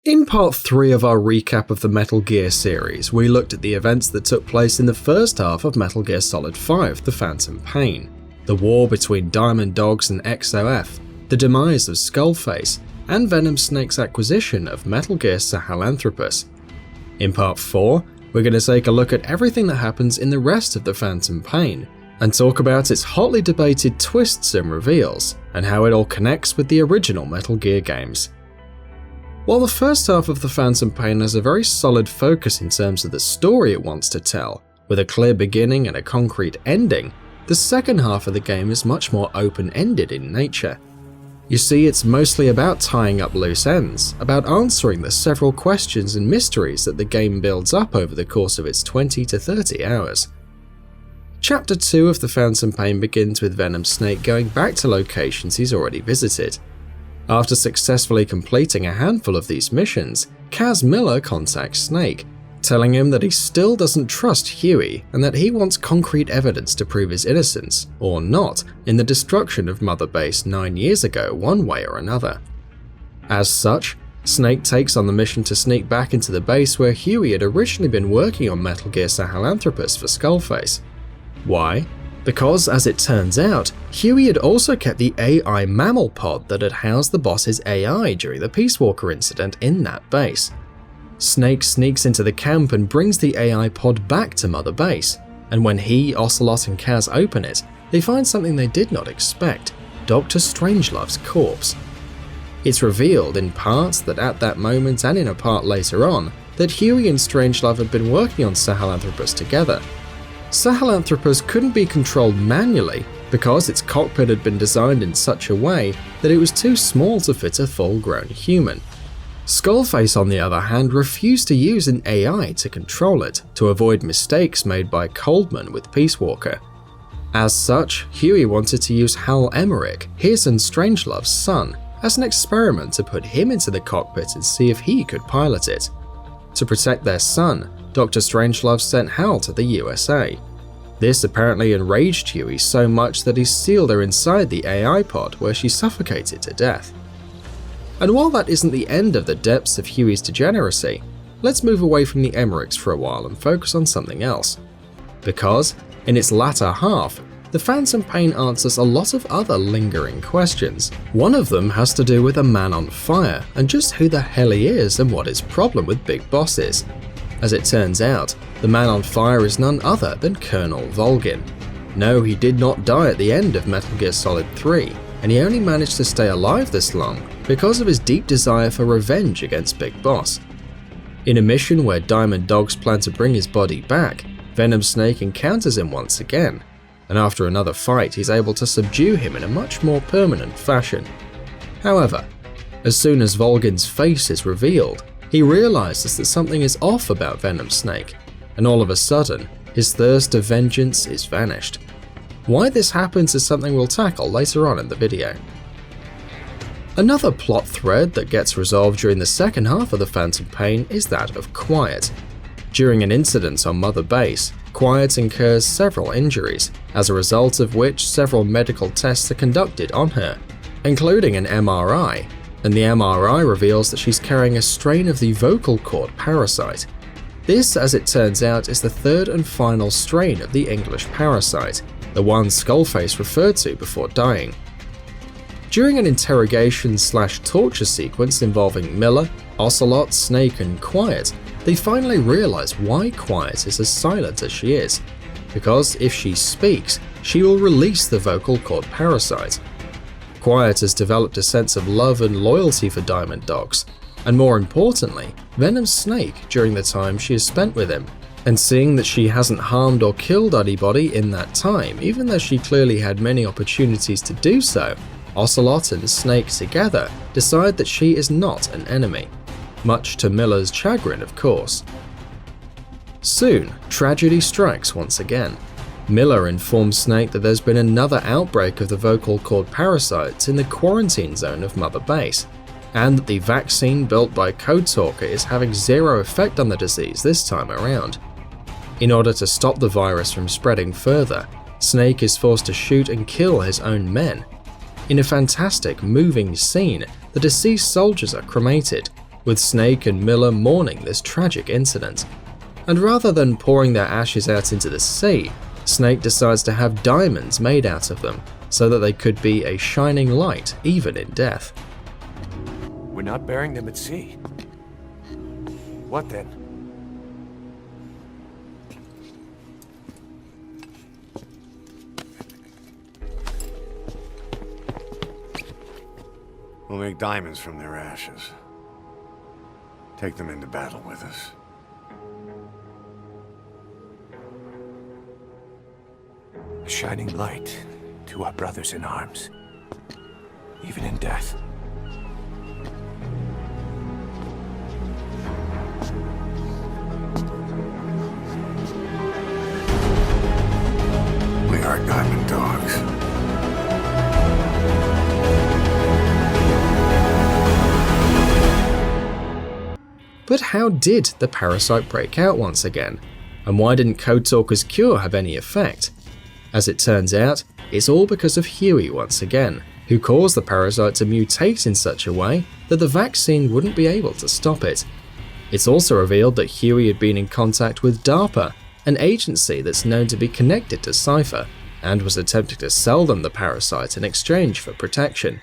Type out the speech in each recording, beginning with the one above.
In part 3 of our recap of the Metal Gear series, we looked at the events that took place in the first half of Metal Gear Solid 5, The Phantom Pain, the war between Diamond Dogs and XOF, the demise of Skullface, and Venom Snake's acquisition of Metal Gear Sahelanthropus. In part 4, we're going to take a look at everything that happens in the rest of The Phantom Pain, and talk about its hotly debated twists and reveals, and how it all connects with the original Metal Gear games. While the first half of The Phantom Pain has a very solid focus in terms of the story it wants to tell, with a clear beginning and a concrete ending, the second half of the game is much more open-ended in nature. You see, it's mostly about tying up loose ends, about answering the several questions and mysteries that the game builds up over the course of its 20 to 30 hours. Chapter 2 of The Phantom Pain begins with Venom Snake going back to locations he's already visited. After successfully completing a handful of these missions, Kaz Miller contacts Snake, telling him that he still doesn't trust Huey and that he wants concrete evidence to prove his innocence, or not, in the destruction of Mother Base 9 years ago one way or another. As such, Snake takes on the mission to sneak back into the base where Huey had originally been working on Metal Gear Sahelanthropus for Skullface. Why? Because, as it turns out, Huey had also kept the AI mammal pod that had housed the boss's AI during the Peace Walker incident in that base. Snake sneaks into the camp and brings the AI pod back to Mother Base, and when he, Ocelot and Kaz open it, they find something they did not expect: Dr. Strangelove's corpse. It's revealed in parts that at that moment and in a part later on, that Huey and Strangelove had been working on Sahelanthropus together. Sahelanthropus couldn't be controlled manually because its cockpit had been designed in such a way that it was too small to fit a full-grown human. Skullface, on the other hand, refused to use an AI to control it, to avoid mistakes made by Coldman with Peace Walker. As such, Huey wanted to use Hal Emmerich, his and Strangelove's son, as an experiment to put him into the cockpit and see if he could pilot it. To protect their son, Dr. Strangelove sent Hal to the USA. This apparently enraged Huey so much that he sealed her inside the AI pod, where she suffocated to death. And while that isn't the end of the depths of Huey's degeneracy, let's move away from the Emmerichs for a while and focus on something else. Because, in its latter half, The Phantom Pain answers a lot of other lingering questions. One of them has to do with a man on fire, and just who the hell he is and what his problem with Big Boss is. As it turns out, the man on fire is none other than Colonel Volgin. No, he did not die at the end of Metal Gear Solid 3, and he only managed to stay alive this long because of his deep desire for revenge against Big Boss. In a mission where Diamond Dogs plan to bring his body back, Venom Snake encounters him once again, and after another fight he's able to subdue him in a much more permanent fashion. However, as soon as Volgin's face is revealed, he realizes that something is off about Venom Snake, and all of a sudden, his thirst of vengeance is vanished. Why this happens is something we'll tackle later on in the video. Another plot thread that gets resolved during the second half of The Phantom Pain is that of Quiet. During an incident on Mother Base, Quiet incurs several injuries, as a result of which several medical tests are conducted on her, including an MRI, and the MRI reveals that she's carrying a strain of the vocal cord parasite. This, as it turns out, is the third and final strain of the English parasite, the one Skullface referred to before dying. During an interrogation/torture sequence involving Miller, Ocelot, Snake, and Quiet, they finally realize why Quiet is as silent as she is, because if she speaks, she will release the vocal cord parasite. Quiet has developed a sense of love and loyalty for Diamond Dogs, and more importantly, Venom Snake during the time she has spent with him. And seeing that she hasn't harmed or killed anybody in that time, even though she clearly had many opportunities to do so, Ocelot and Snake together decide that she is not an enemy. Much to Miller's chagrin, of course. Soon, tragedy strikes once again. Miller informs Snake that there's been another outbreak of the vocal cord parasites in the quarantine zone of Mother Base, and that the vaccine built by Code Talker is having zero effect on the disease this time around. In order to stop the virus from spreading further, Snake is forced to shoot and kill his own men. In a fantastic, moving scene, the deceased soldiers are cremated, with Snake and Miller mourning this tragic incident. And rather than pouring their ashes out into the sea, Snake decides to have diamonds made out of them, so that they could be a shining light even in death. We're not burying them at sea. What then? We'll make diamonds from their ashes. Take them into battle with us. A shining light to our brothers in arms, even in death. We are Diamond Dogs. But how did the parasite break out once again? And why didn't Code Talker's cure have any effect? As it turns out, it's all because of Huey once again, who caused the parasite to mutate in such a way that the vaccine wouldn't be able to stop it. It's also revealed that Huey had been in contact with DARPA, an agency that's known to be connected to Cypher, and was attempting to sell them the parasite in exchange for protection.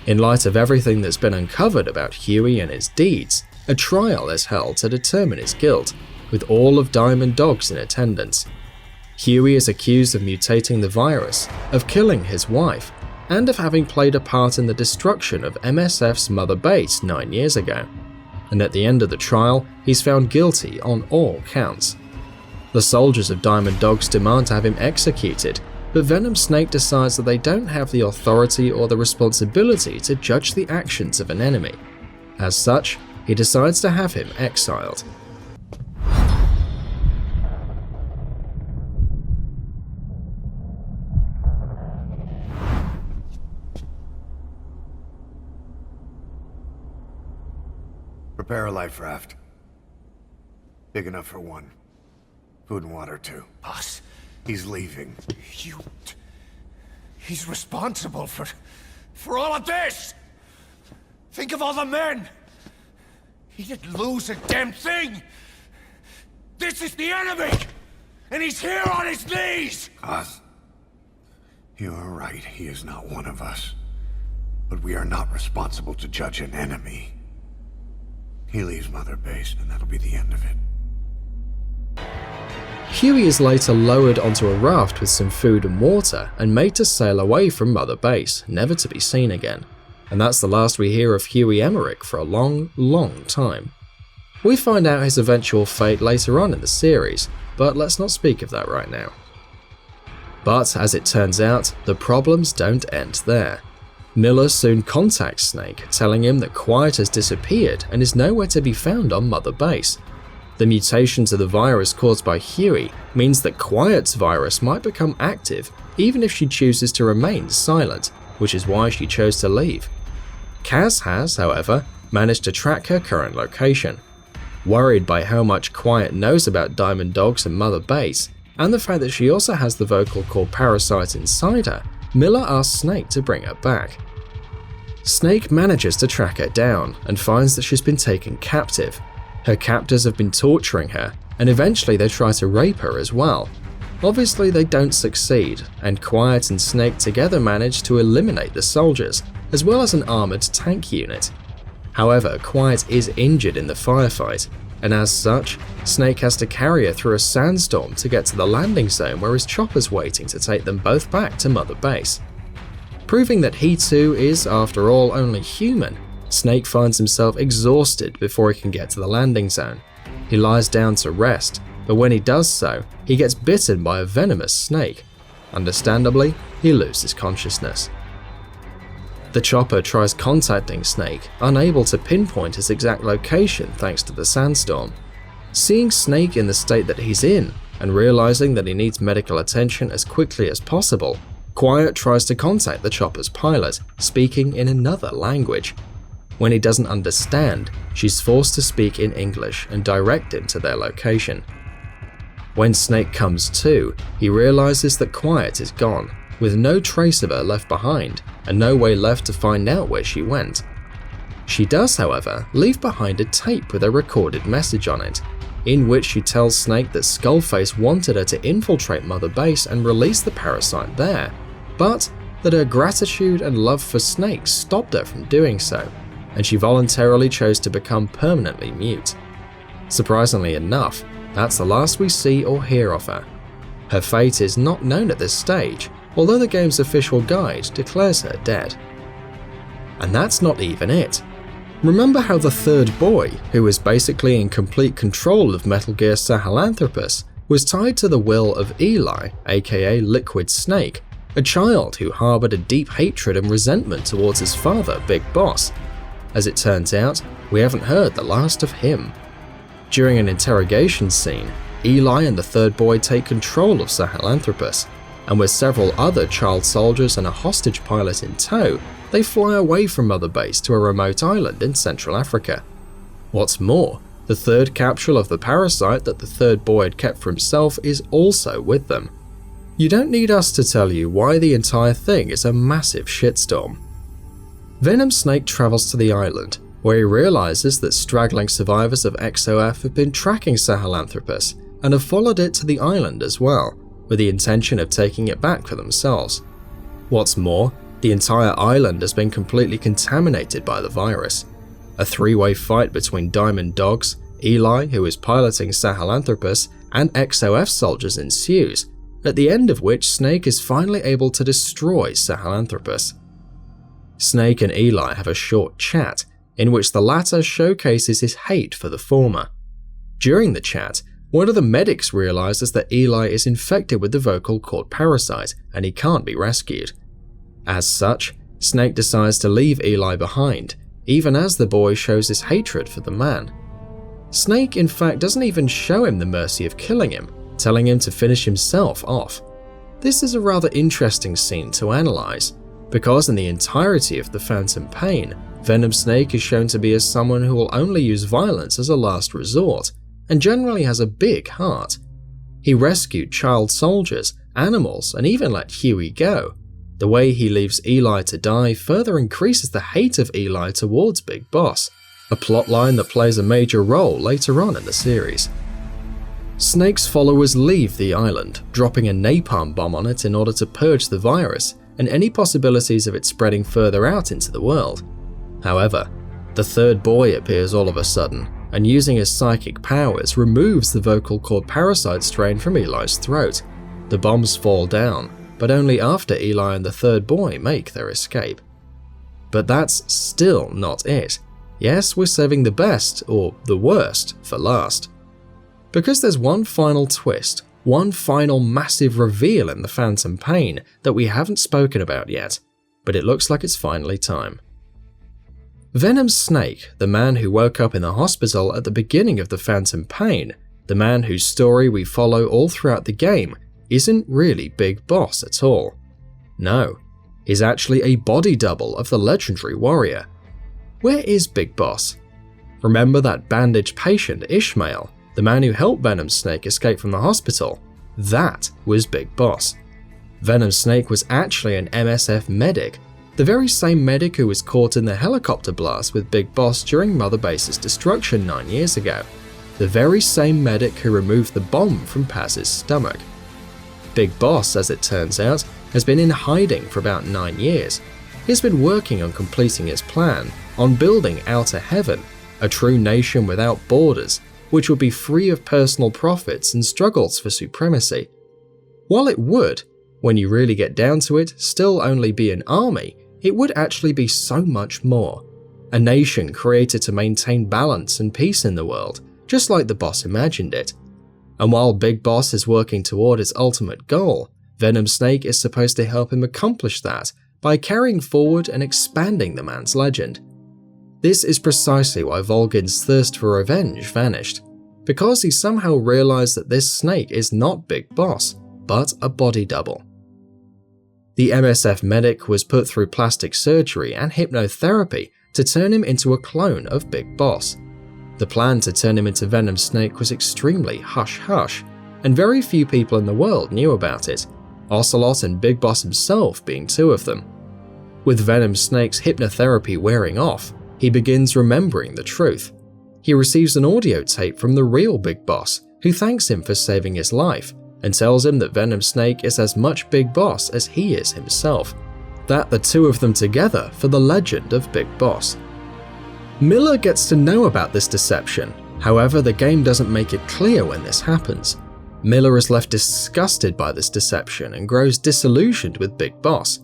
In light of everything that's been uncovered about Huey and his deeds, a trial is held to determine his guilt, with all of Diamond Dogs in attendance. Huey is accused of mutating the virus, of killing his wife, and of having played a part in the destruction of MSF's mother base 9 years ago. And at the end of the trial, he's found guilty on all counts. The soldiers of Diamond Dogs demand to have him executed, but Venom Snake decides that they don't have the authority or the responsibility to judge the actions of an enemy. As such, he decides to have him exiled. Prepare a life raft. Big enough for one. Food and water too. Boss, He's leaving. he's responsible for all of this! Think of all the men! He didn't lose a damn thing! This is the enemy! And he's here on his knees! Us? You are right, he is not one of us. But we are not responsible to judge an enemy. He leaves Mother Base, and that'll be the end of it. Huey is later lowered onto a raft with some food and water and made to sail away from Mother Base, never to be seen again. And that's the last we hear of Huey Emmerich for a long, long time. We find out his eventual fate later on in the series, but let's not speak of that right now. But as it turns out, the problems don't end there. Miller soon contacts Snake, telling him that Quiet has disappeared and is nowhere to be found on Mother Base. The mutation to the virus caused by Huey means that Quiet's virus might become active even if she chooses to remain silent, which is why she chose to leave. Kaz has, however, managed to track her current location. Worried by how much Quiet knows about Diamond Dogs and Mother Base, and the fact that she also has the vocal cord parasite inside her, Miller asks Snake to bring her back. Snake manages to track her down and finds that she's been taken captive. Her captors have been torturing her, and eventually they try to rape her as well. Obviously they don't succeed, and Quiet and Snake together manage to eliminate the soldiers, as well as an armoured tank unit. However, Quiet is injured in the firefight, and as such, Snake has to carry her through a sandstorm to get to the landing zone where his chopper's waiting to take them both back to Mother Base. Proving that he too is, after all, only human, Snake finds himself exhausted before he can get to the landing zone. He lies down to rest, but when he does so, he gets bitten by a venomous snake. Understandably, he loses consciousness. The chopper tries contacting Snake, unable to pinpoint his exact location thanks to the sandstorm. Seeing Snake in the state that he's in, and realizing that he needs medical attention as quickly as possible, Quiet tries to contact the chopper's pilot, speaking in another language. When he doesn't understand, she's forced to speak in English and direct him to their location. When Snake comes to, he realizes that Quiet is gone, with no trace of her left behind, and no way left to find out where she went. She does, however, leave behind a tape with a recorded message on it, in which she tells Snake that Skullface wanted her to infiltrate Mother Base and release the parasite there, but that her gratitude and love for Snake stopped her from doing so, and she voluntarily chose to become permanently mute. Surprisingly enough, that's the last we see or hear of her. Her fate is not known at this stage, although the game's official guide declares her dead. And that's not even it. Remember how the third boy, who was basically in complete control of Metal Gear Sahelanthropus, was tied to the will of Eli, aka Liquid Snake, a child who harbored a deep hatred and resentment towards his father, Big Boss. As it turns out, we haven't heard the last of him. During an interrogation scene, Eli and the third boy take control of Sahelanthropus, and with several other child soldiers and a hostage pilot in tow, they fly away from Mother Base to a remote island in Central Africa. What's more, the third capsule of the parasite that the third boy had kept for himself is also with them. You don't need us to tell you why the entire thing is a massive shitstorm. Venom Snake travels to the island, where he realizes that straggling survivors of XOF have been tracking Sahelanthropus and have followed it to the island as well, with the intention of taking it back for themselves. What's more, the entire island has been completely contaminated by the virus. A three-way fight between Diamond Dogs, Eli, who is piloting Sahelanthropus, and XOF soldiers ensues, at the end of which Snake is finally able to destroy Sahelanthropus. Snake and Eli have a short chat, in which the latter showcases his hate for the former. During the chat, one of the medics realizes that Eli is infected with the vocal cord parasite and he can't be rescued. As such, Snake decides to leave Eli behind, even as the boy shows his hatred for the man. Snake in fact doesn't even show him the mercy of killing him, telling him to finish himself off. This is a rather interesting scene to analyze, because in the entirety of the Phantom Pain, Venom Snake is shown to be as someone who will only use violence as a last resort, and generally has a big heart. He rescued child soldiers, animals, and even let Huey go. The way he leaves Eli to die further increases the hate of Eli towards Big Boss, a plotline that plays a major role later on in the series. Snake's followers leave the island, dropping a napalm bomb on it in order to purge the virus and any possibilities of it spreading further out into the world. However, the third boy appears all of a sudden, and using his psychic powers removes the vocal cord parasite strain from Eli's throat. The bombs fall down, but only after Eli and the third boy make their escape. But that's still not it. Yes, we're saving the best, or the worst, for last. Because there's one final twist, one final massive reveal in the Phantom Pain that we haven't spoken about yet, but it looks like it's finally time. Venom Snake, the man who woke up in the hospital at the beginning of the Phantom Pain, the man whose story we follow all throughout the game, isn't really Big Boss at all. No, he's actually a body double of the legendary warrior. Where is Big Boss? Remember that bandaged patient Ishmael, the man who helped Venom Snake escape from the hospital? That was Big Boss. Venom Snake was actually an MSF medic, the very same medic who was caught in the helicopter blast with Big Boss during Mother Base's destruction 9 years ago. The very same medic who removed the bomb from Paz's stomach. Big Boss, as it turns out, has been in hiding for about 9 years. He's been working on completing his plan, on building Outer Heaven, a true nation without borders, which would be free of personal profits and struggles for supremacy. While it would, when you really get down to it, still only be an army, it would actually be so much more. A nation created to maintain balance and peace in the world, just like the boss imagined it. And while Big Boss is working toward his ultimate goal, Venom Snake is supposed to help him accomplish that by carrying forward and expanding the man's legend. This is precisely why Volgin's thirst for revenge vanished, because he somehow realized that this snake is not Big Boss, but a body double. The MSF medic was put through plastic surgery and hypnotherapy to turn him into a clone of Big Boss. The plan to turn him into Venom Snake was extremely hush-hush, and very few people in the world knew about it, Ocelot and Big Boss himself being two of them. With Venom Snake's hypnotherapy wearing off, he begins remembering the truth. He receives an audio tape from the real Big Boss, who thanks him for saving his life and tells him that Venom Snake is as much Big Boss as he is himself, that the two of them together for the legend of Big Boss. Miller gets to know about this deception, however the game doesn't make it clear when this happens. Miller is left disgusted by this deception and grows disillusioned with Big Boss.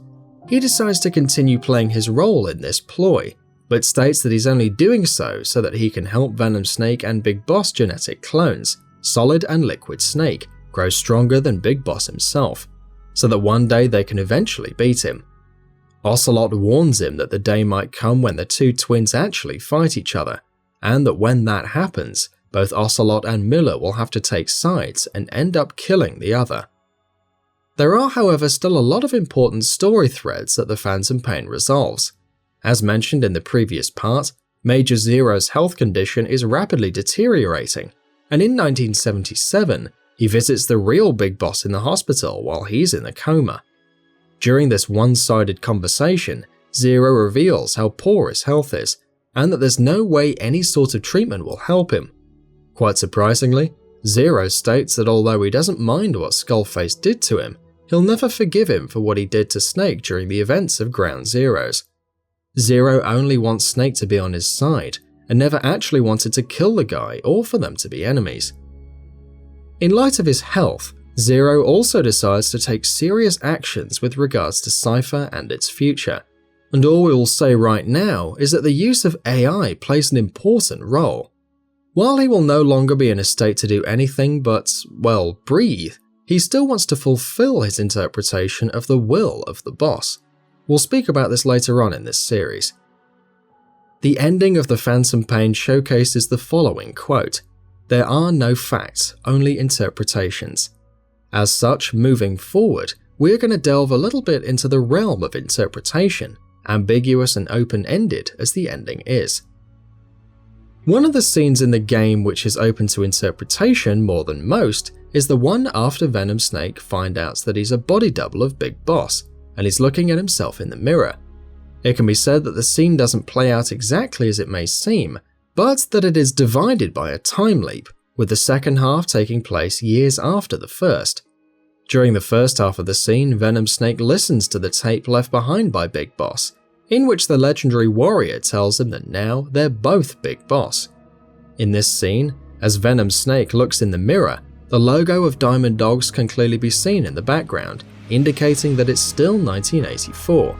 He decides to continue playing his role in this ploy, but states that he's only doing so that he can help Venom Snake and Big Boss genetic clones, Solid and Liquid Snake, grow stronger than Big Boss himself, so that one day they can eventually beat him. Ocelot warns him that the day might come when the two twins actually fight each other, and that when that happens, both Ocelot and Miller will have to take sides and end up killing the other. There are, however, still a lot of important story threads that the Phantom Pain resolves. As mentioned in the previous part, Major Zero's health condition is rapidly deteriorating, and in 1977, he visits the real Big Boss in the hospital while he's in a coma. During this one-sided conversation, Zero reveals how poor his health is, and that there's no way any sort of treatment will help him. Quite surprisingly, Zero states that although he doesn't mind what Skullface did to him, he'll never forgive him for what he did to Snake during the events of Ground Zeroes. Zero only wants Snake to be on his side, and never actually wanted to kill the guy or for them to be enemies. In light of his health, Zero also decides to take serious actions with regards to Cypher and its future, and all we will say right now is that the use of AI plays an important role. While he will no longer be in a state to do anything but, well, breathe, he still wants to fulfill his interpretation of the will of the boss. We'll speak about this later on in this series. The ending of The Phantom Pain showcases the following quote: "There are no facts, only interpretations." As such, moving forward, we're going to delve a little bit into the realm of interpretation, ambiguous and open-ended as the ending is. One of the scenes in the game which is open to interpretation more than most is the one after Venom Snake finds out that he's a body double of Big Boss, and he's looking at himself in the mirror. It can be said that the scene doesn't play out exactly as it may seem, but that it is divided by a time leap, with the second half taking place years after the first. During the first half of the scene, Venom Snake listens to the tape left behind by Big Boss, in which the legendary warrior tells him that now they're both Big Boss. In this scene, as Venom Snake looks in the mirror, the logo of Diamond Dogs can clearly be seen in the background, indicating that it's still 1984.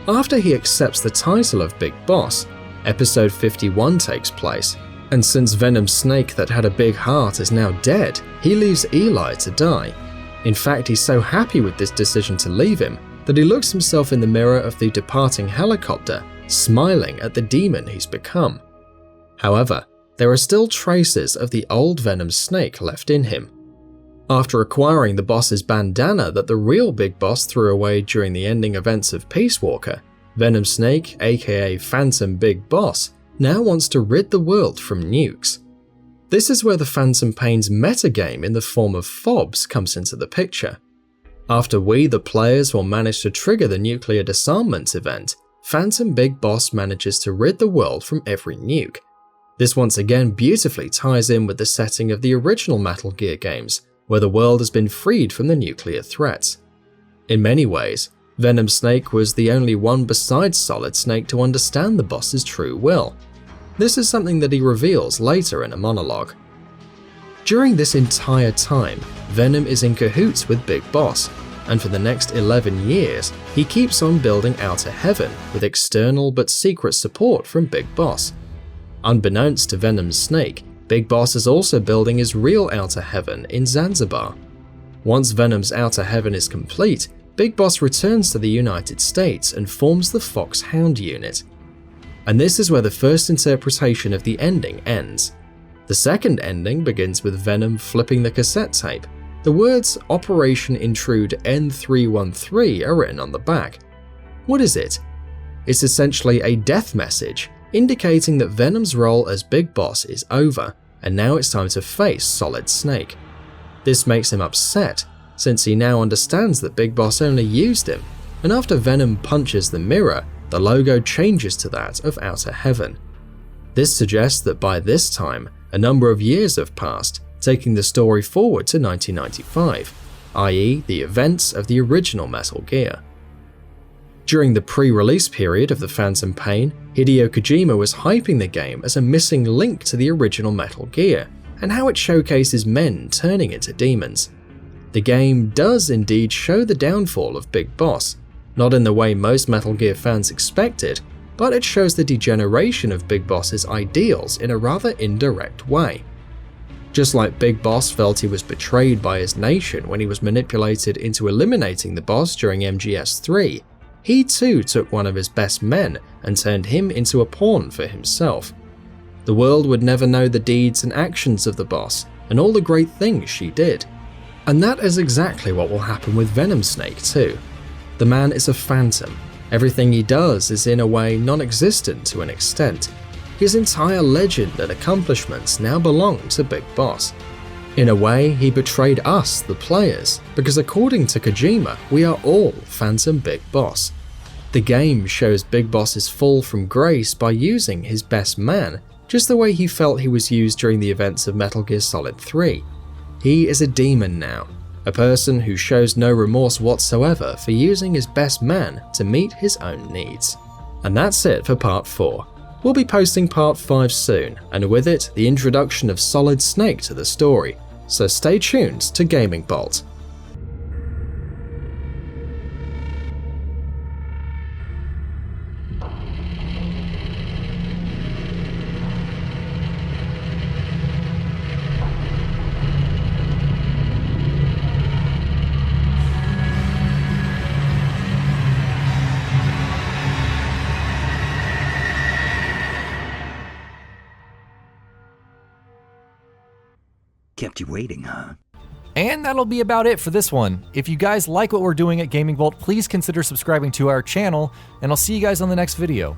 After he accepts the title of Big Boss, episode 51 takes place, and since Venom Snake that had a big heart is now dead, he leaves Eli to die. In fact, he's so happy with this decision to leave him that he looks himself in the mirror of the departing helicopter, smiling at the demon he's become. However, there are still traces of the old Venom Snake left in him. After acquiring the boss's bandana that the real Big Boss threw away during the ending events of Peace Walker, Venom Snake, aka Phantom Big Boss, now wants to rid the world from nukes. This is where the Phantom Pain's metagame in the form of fobs comes into the picture. After we, the players, will manage to trigger the nuclear disarmament event, Phantom Big Boss manages to rid the world from every nuke. This once again beautifully ties in with the setting of the original Metal Gear games, where the world has been freed from the nuclear threats. In many ways, Venom Snake was the only one besides Solid Snake to understand the boss's true will. This is something that he reveals later in a monologue. During this entire time, Venom is in cahoots with Big Boss, and for the next 11 years, he keeps on building Outer Heaven with external but secret support from Big Boss. Unbeknownst to Venom Snake, Big Boss is also building his real Outer Heaven in Zanzibar. Once Venom's Outer Heaven is complete, Big Boss returns to the United States and forms the Foxhound unit. And this is where the first interpretation of the ending ends. The second ending begins with Venom flipping the cassette tape. The words Operation Intrude N313 are written on the back. What is it? It's essentially a death message, indicating that Venom's role as Big Boss is over, and now it's time to face Solid Snake. This makes him upset, since he now understands that Big Boss only used him, and after Venom punches the mirror, the logo changes to that of Outer Heaven. This suggests that by this time, a number of years have passed, taking the story forward to 1995, i.e. the events of the original Metal Gear. During the pre-release period of the Phantom Pain, Hideo Kojima was hyping the game as a missing link to the original Metal Gear, and how it showcases men turning into demons. The game does indeed show the downfall of Big Boss, not in the way most Metal Gear fans expected, but it shows the degeneration of Big Boss's ideals in a rather indirect way. Just like Big Boss felt he was betrayed by his nation when he was manipulated into eliminating the boss during MGS3, he too took one of his best men and turned him into a pawn for himself. The world would never know the deeds and actions of the boss and all the great things she did. And that is exactly what will happen with Venom Snake too. The man is a phantom. Everything he does is in a way non-existent to an extent. His entire legend and accomplishments now belong to Big Boss. In a way, he betrayed us, the players, because according to Kojima, we are all Phantom Big Boss. The game shows Big Boss's fall from grace by using his best man, just the way he felt he was used during the events of Metal Gear Solid 3. He is a demon now, a person who shows no remorse whatsoever for using his best man to meet his own needs. And that's it for part 4. We'll be posting part 5 soon, and with it, the introduction of Solid Snake to the story, so stay tuned to GamingBolt. Kept you waiting, huh? And that'll be about it for this one. If you guys like what we're doing at GamingBolt, please consider subscribing to our channel, and I'll see you guys on the next video.